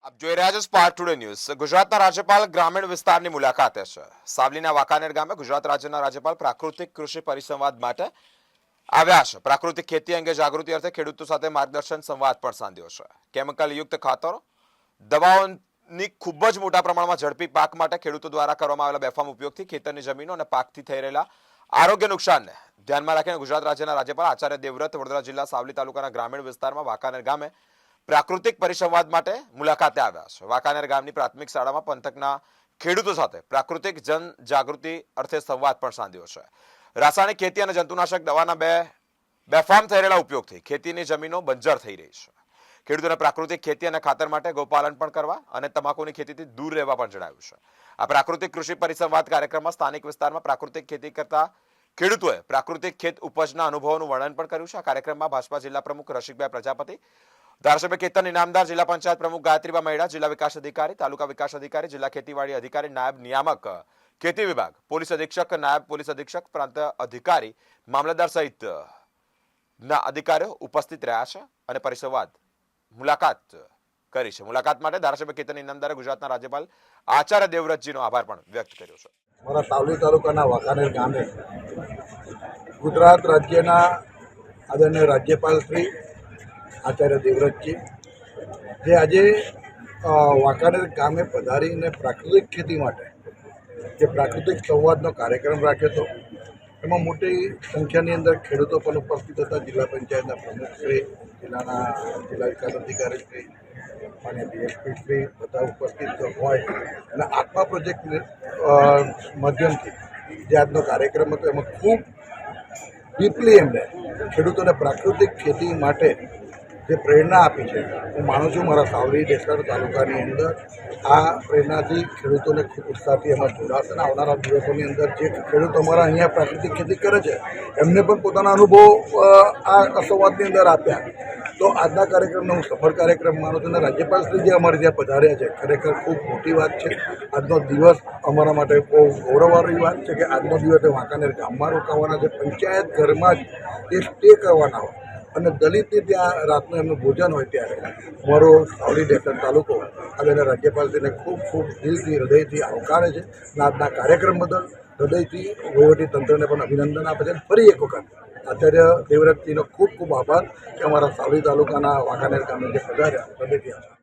આપ જોઈ રહ્યા છો સ્પાર્ક ટુડે ન્યૂઝ. ગુજરાતના રાજ્યપાલ ગ્રામીણ વિસ્તારની મુલાકાતે છે. સાવલીના વાંકાનેર ગામે ગુજરાત રાજ્યના રાજ્યપાલ પ્રાકૃતિક કૃષિ પરિસંવાદ માટે આવ્યા છે. પ્રાકૃતિક ખેતી અંગે જાગૃતિ અર્થે ખેડૂતો સાથે માર્ગદર્શન સંવાદ પણ સાધ્યો છે. કેમિકલ યુક્ત ખાતરો, દવાઓની ખૂબ જ મોટા પ્રમાણમાં ઝડપી પાક માટે ખેડૂતો દ્વારા કરવામાં આવેલા બેફામ ઉપયોગથી ખેતરની જમીનો અને પાકથી થઈ રહેલા આરોગ્ય નુકસાનને ધ્યાનમાં રાખીને ગુજરાત રાજ્યના રાજ્યપાલ આચાર્ય દેવવ્રત વડોદરા જિલ્લા સાવલી તાલુકાના ગ્રામીણ વિસ્તારમાં વાંકાનેર ગામે પ્રાકૃતિક પરિસંવાદ માટે મુલાકાતે આવ્યા છે. વાંકાનેર ગામની પ્રાથમિક શાળામાં પંથકના ખેડૂતો સાથે પ્રાકૃતિક જનજાગૃતિ અર્થે સંવાદ પણ સાધ્યો છે. રાસાયણિક ખેતી અને જંતુનાશક દવાના બેફામ થઈ રહેલા ઉપયોગથી ખેતીની જમીનો બંજર થઈ રહી છે. ખેડૂતોને પ્રાકૃતિક ખેતી અને ખાતર માટે ગૌપાલન પણ કરવા અને તમાકુની ખેતીથી દૂર રહેવા પણ જણાવ્યું છે. આ પ્રાકૃતિક કૃષિ પરિસંવાદ કાર્યક્રમમાં સ્થાનિક વિસ્તારમાં પ્રાકૃતિક ખેતી કરતા ખેડૂતોએ પ્રાકૃતિક ખેત ઉપજના અનુભવોનું વર્ણન પણ કર્યું છે. આ કાર્યક્રમમાં ભાજપા જિલ્લા પ્રમુખ રસિકભાઈ પ્રજાપતિ, ધારાસભ્ય કેતન ઇનામદાર, જિલ્લા પંચાયત પ્રમુખ ગાયત્રીબા મૈડા, જિલ્લા વિકાસ અધિકારી, તાલુકા વિકાસ અધિકારી, જિલ્લા ખેતીવાડી અધિકારી, નાયબ નિયામક ખેતી વિભાગ, પોલીસ અધિક્ષક, નાયબ પોલીસ અધિક્ષક, પ્રાંત અધિકારી, મામલતદાર સહિતના અધિકારીઓ ઉપસ્થિત રહ્યા છે અને પરિસંવાદ મુલાકાત કરી છે. મુલાકાત માટે ધારાસભ્ય કેતન ઇનામદારે ગુજરાતના રાજ્યપાલ આચાર્ય દેવવ્રતજીનો આભાર પણ વ્યક્ત કર્યો છે. મારા સાવલી તાલુકાના વાંકાનેર ગામે ગુજરાત રાજ્યના આદરણીય રાજ્યપાલ શ્રી આચાર્ય દેવવ્રતજી જે આજે વાંકાનેર ગામે પધારીને પ્રાકૃતિક ખેતી માટે જે પ્રાકૃતિક સંવાદનો કાર્યક્રમ રાખ્યો હતો, એમાં મોટી સંખ્યાની અંદર ખેડૂતો પણ ઉપસ્થિત હતા. જિલ્લા પંચાયતના પ્રમુખશ્રી, જિલ્લા વિકાસ અધિકારી શ્રી અને ડીએસપી શ્રી બધા ઉપસ્થિત હોય અને આત્મા પ્રોજેક્ટ માધ્યમથી જે આજનો કાર્યક્રમ હતો એમાં ખૂબ ડીપલી એમને ખેડૂતોને પ્રાકૃતિક ખેતી માટે જે પ્રેરણા આપી છે. હું માનું છું મારા સાવલી દેસર તાલુકાની અંદર આ પ્રેરણાથી ખેડૂતોને ખૂબ ઉત્સાહથી એમાં જોડાશે અને આવનારા દિવસોની અંદર જે ખેડૂતો અમારા અહીંયા પ્રાકૃતિક ખેતી કરે છે એમને પણ પોતાના અનુભવ આ સંવાદની અંદર આપ્યા. તો આજના કાર્યક્રમને હું સફળ કાર્યક્રમ માનું છું અને રાજ્યપાલશ્રી જે અમારે ત્યાં પધાર્યા છે ખરેખર ખૂબ મોટી વાત છે. આજનો દિવસ અમારા માટે બહુ ગૌરવવાળી વાત છે કે આજનો દિવસ એ વાંકાનેર ગામમાં રોકાવાના છે, પંચાયત ઘરમાં જ એ સ્ટે કરવાના હોય અને દલિતની ત્યાં રાતનું એમનું ભોજન હોય ત્યારે અમારો સાવલી ડેસર તાલુકો અને રાજ્યપાલશ્રીને ખૂબ ખૂબ દિલથી હૃદયથી આવકારે છે અને આજના કાર્યક્રમ બદલ હૃદયથી વહીવટી તંત્રને પણ અભિનંદન આપે છે. ફરી એક વખત આચાર્ય દેવવ્રતજીનો ખૂબ ખૂબ આભાર કે અમારા સાવલી તાલુકાના વાંકાનેર ગામે જે પધાર્યા હૃદયથી આભાર.